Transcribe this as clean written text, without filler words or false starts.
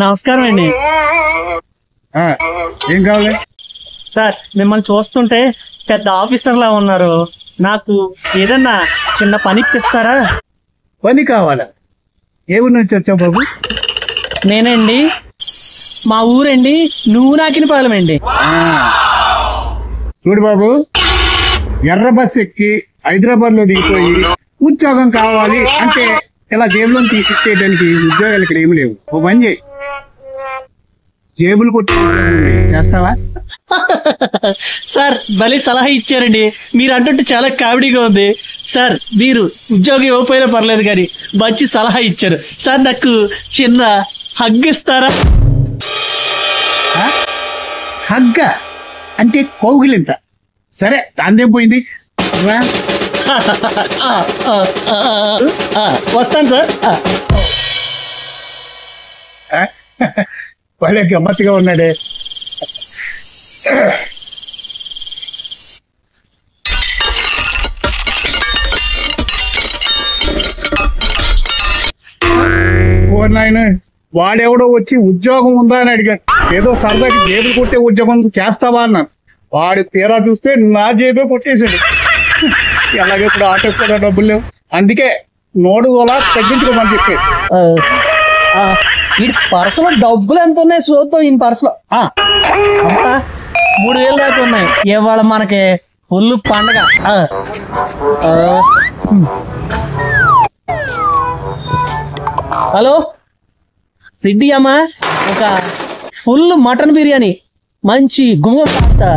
నమస్కారం అండి. ఏం కావాలి సార్, మిమ్మల్ని చూస్తుంటే పెద్ద ఆఫీసర్ లా ఉన్నారు. నాకు ఏదన్నా చిన్న పని ఇప్పిస్తారా? పని కావాలా? ఏ ఊరు నుంచి వచ్చావు బాబు? నేనండి, మా ఊరండి నువ్వు నాకినపాలెం అండి. చూడు బాబు, ఎర్ర బస్ ఎక్కి హైదరాబాద్ లో దిగిపోయి ఉద్యోగం కావాలి అంటే ఇలా జేబులో తీసిచ్చేయడానికి ఉద్యోగాలు ఇక్కడ ఏమి లేవు. ఓ పని చేయి, జేబులు కొట్టి చేస్తావా? సార్, భలే సలహా ఇచ్చారండి. మీరు అంటుంటే చాలా కామెడీగా ఉంది. సార్, మీరు ఉద్యోగం ఇవ్వకపోయినా పర్లేదు కానీ మంచి సలహా ఇచ్చారు. సార్, నాకు చిన్న హగ్ ఇస్తారా? హగ్గ అంటే కౌగిలింత. సరే, దాందేం పోయింది, రా. వస్తాను సార్. భలే గమ్మత్తుగా ఉన్నాడే. నాయన, వాడెవడో వచ్చి ఉద్యోగం ఉందా అని అడిగాడు. ఏదో సరదాకి జేబులు కొట్టే ఉద్యోగం చేస్తావా అన్నాను. వాడు తీరా చూస్తే నా జేబే కొట్టేశాడు. అలాగే ఇప్పుడు ఆటో కూడా డబ్బులు లేవు, అందుకే నోడు అలా తగ్గించుకోమని చెప్పి. ఈ పర్సులో డబ్బులు ఎంత ఉన్నాయి చూద్దాం. ఈ పర్సులో 3000 దాకా ఉన్నాయి. ఇవాళ మనకి ఫుల్ పండగ. హలో సిడ్డి అమ్మా, ఒక ఫుల్ మటన్ బిర్యానీ, మంచి గుమ్మ పాస్తా,